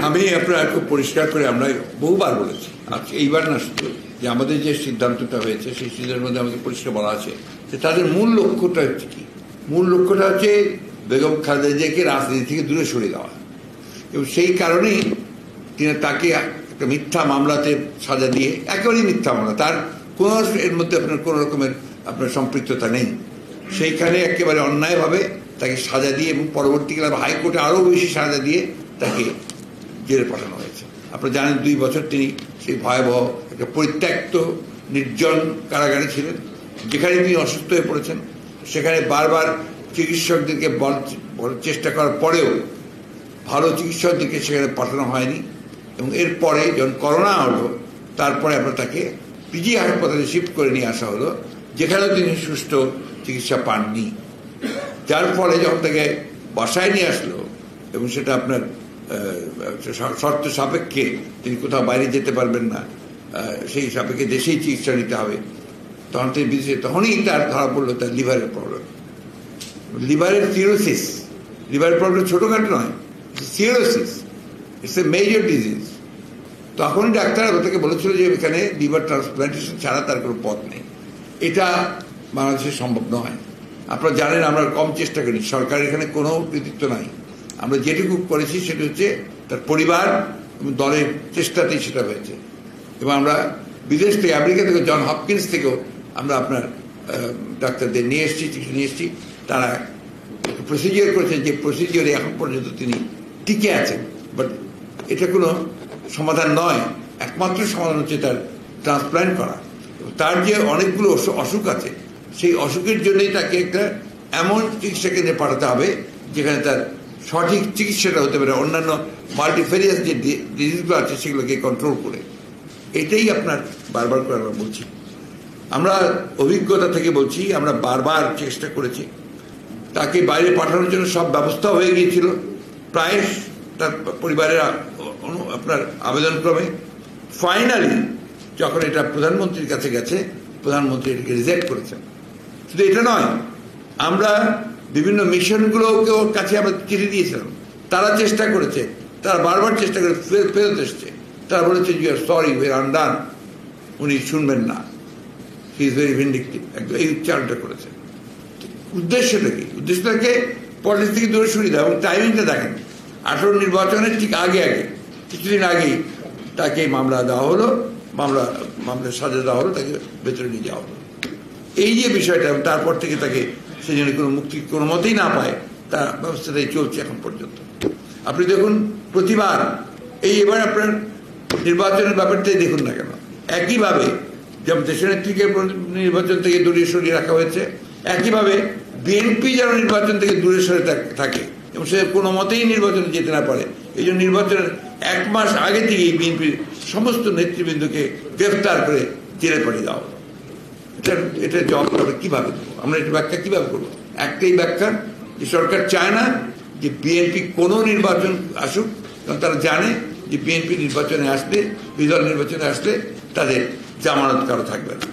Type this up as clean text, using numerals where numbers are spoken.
আমি আপনার খুব পরিষ্কার করে আমরা বহুবার বলেছি, আজকে এইবার না শুধু, যে আমাদের যে সিদ্ধান্তটা হয়েছে সেই সিদ্ধান্তের মধ্যে আমাদের পরিষ্কার বলা আছে যে তাদের মূল লক্ষ্যটা হচ্ছে কি। মূল লক্ষ্যটা হচ্ছে বেগম খালেদা জিয়াকে রাজনীতি থেকে দূরে সরিয়ে দেওয়া, এবং সেই কারণেই তাকে একটা মিথ্যা মামলাতে সাজা দিয়ে, একেবারেই মিথ্যা মামলা, তার কোনো এর মধ্যে আপনার কোনো রকমের আপনার সম্পৃক্ততা নেই, সেইখানে একেবারে অন্যায়ভাবে তাকে সাজা দিয়ে এবং পরবর্তীকালে হাইকোর্টে আরও বেশি সাজা দিয়ে তাকে জেলে পাঠানো হয়েছে। আপনারা জানেন 2 বছর তিনি সেই ভয়াবহ একটা পরিত্যক্ত নির্জন কারাগারে ছিলেন, যেখানে তিনি অসুস্থ হয়ে পড়েছেন। সেখানে বারবার চিকিৎসকদেরকে বলার চেষ্টা করার পরেও ভালো চিকিৎসকদেরকে সেখানে পাঠানো হয়নি, এবং এরপরে যখন করোনা হলো তারপরে আপনার তাকে পিজি হাসপাতালে শিফট করে নিয়ে আসা হলো, যেখানেও তিনি সুষ্ঠু চিকিৎসা পাননি। যার ফলে যখন তাকে বাসায় নিয়ে আসলো, এবং সেটা আপনার শর্ত সাপেক্ষে তিনি কোথাও বাইরে যেতে পারবেন না, সেই সাপেক্ষে দেশেই চিকিৎসা নিতে হবে, তখন তিনি বিদেশে, তখনই তার ধরা পড়লো তার লিভারের প্রবলেম, লিভারের সিরোসিস। লিভারের প্রবলেম ছোটোখাটো নয়, cirrhosis, it's a major disease. তখন ডাক্তার তাকে বলেছিল যে এখানে লিভার ট্রান্সপ্লান্টেশন ছাড়া তার কোনো পথ নেই। এটা বাংলাদেশে সম্ভব নয়। আপনারা জানেন আমরা কম চেষ্টা করি, সরকার এখানে কোনো কৃতিত্ব নাই। আমরা যেটুকু করেছি সেটা হচ্ছে তার পরিবার এবং দলের চেষ্টাতেই সেটা হয়েছে। এবং আমরা বিদেশ থেকে, আমেরিকা থেকে, জন হপকিন্স থেকেও আমরা আপনার ডাক্তারদের নিয়ে এসেছি, চিকিৎসা নিয়ে এসেছি। তারা প্রসিজিওর করেছেন, যে প্রসিজিওরে এখন পর্যন্ত তিনি টিকে আছেন। বাট এটা কোনো সমাধান নয়, একমাত্র সমাধান হচ্ছে তার ট্রান্সপ্লান্ট করা। তার যে অনেকগুলো অসুখ আছে, সেই অসুখের জন্যই তাকে একটা এমন চিকিৎসা কেন্দ্রে পাঠাতে হবে যেখানে তার সঠিক চিকিৎসাটা হতে পারে, অন্যান্য মাল্টিফেরিয়াস যে ডিজিজগুলো আছে সেগুলোকে কন্ট্রোল করে। এটাই আপনার বারবার করে আমরা বলছি, আমরা অভিজ্ঞতা থেকে বলছি, আমরা বারবার চেষ্টা করেছি। তাকে বাইরে পাঠানোর জন্য সব ব্যবস্থা হয়ে গিয়েছিল, প্রায় তার পরিবারের আপনার আবেদনক্রমে। ফাইনালি যখন এটা প্রধানমন্ত্রীর কাছে গেছে, প্রধানমন্ত্রী এটাকে রিজেক্ট করেছেন। শুধু এটা নয়, আমরা বিভিন্ন মিশনগুলোকে ওর কাছে আমরা চিঠি দিয়েছিলাম, তারা চেষ্টা করেছে, তারা বারবার চেষ্টা করে ফেরত এসছে। তারা বলেছে you are sorry, we are undone. উনি শুনবেন না, হি ইজ ভেরি ভিন্ডিকটিভ, একদম এই উচ্চারণটা করেছে। উদ্দেশ্যটা কি? উদ্দেশ্যটাকে পলিটিক্স থেকে দূরে সরিয়ে দেওয়া। এবং টাইমিংটা দেখেন, 18 নির্বাচনের ঠিক আগে কিছুদিন আগেই তাকে মামলা দেওয়া হলো, মামলার সাজা দেওয়া হলো, তাকে ভেতরে নিয়ে যাওয়া হলো। এই যে বিষয়টা, তারপর থেকে তাকে সেই জন্য কোনো মুক্তি কোনো মতেই না পায়, তার ব্যবস্থাটাই চলছে এখন পর্যন্ত। আপনি দেখুন প্রতিবার এবার আপনার নির্বাচনের ব্যাপারটাই দেখুন না কেন, একইভাবে যেমন দেশনেত্রীকে নির্বাচন থেকে দূরে সরিয়ে রাখা হয়েছে, একইভাবে বিএনপি যেন নির্বাচন থেকে দূরে সরে থাকে এবং সে কোনো মতেই নির্বাচনে যেতে না পারে। এই জন্য নির্বাচনের 1 মাস আগে থেকেই বিএনপির সমস্ত নেতৃবৃন্দকে গ্রেফতার করে জেলে পাঠিয়ে দেওয়া হলো। এটা জবাব আমরা কীভাবে দেবো? আমরা এটা ব্যাখ্যা কীভাবে করবো? একটাই ব্যাখ্যা, যে সরকার চায় না যে বিএনপি কোনো নির্বাচন আসুক, কারণ তারা জানে যে বিএনপি নির্বাচনে আসলে, বিদল নির্বাচনে আসলে তাদের জামানত কারো থাকবে না।